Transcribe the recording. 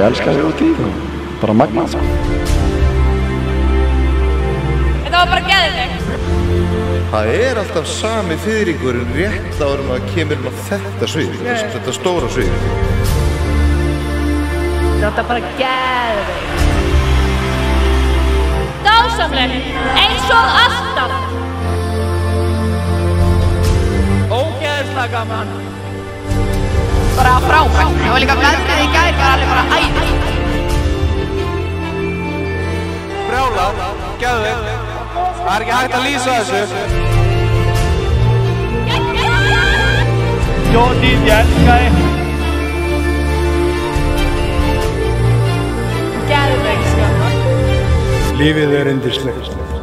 ég elska þig út í bara magna sko. Þetta var bara geðveikt. Það alltaf sami fiðringurinn rétt áður en það kemur inn á þetta svið, þetta stóra svið. Þetta var bara geðveikt. Dásamlegt, eins og alltaf. Ógeðslega gaman. Bara frábært. Það var líka veðrið í gær, var alveg bara æði. Brjálað, geðveikt. Það ekki hægt að lýsa þessu. Jódís, ég elska þig. Geðveikt, sko. Lífið yndislegt.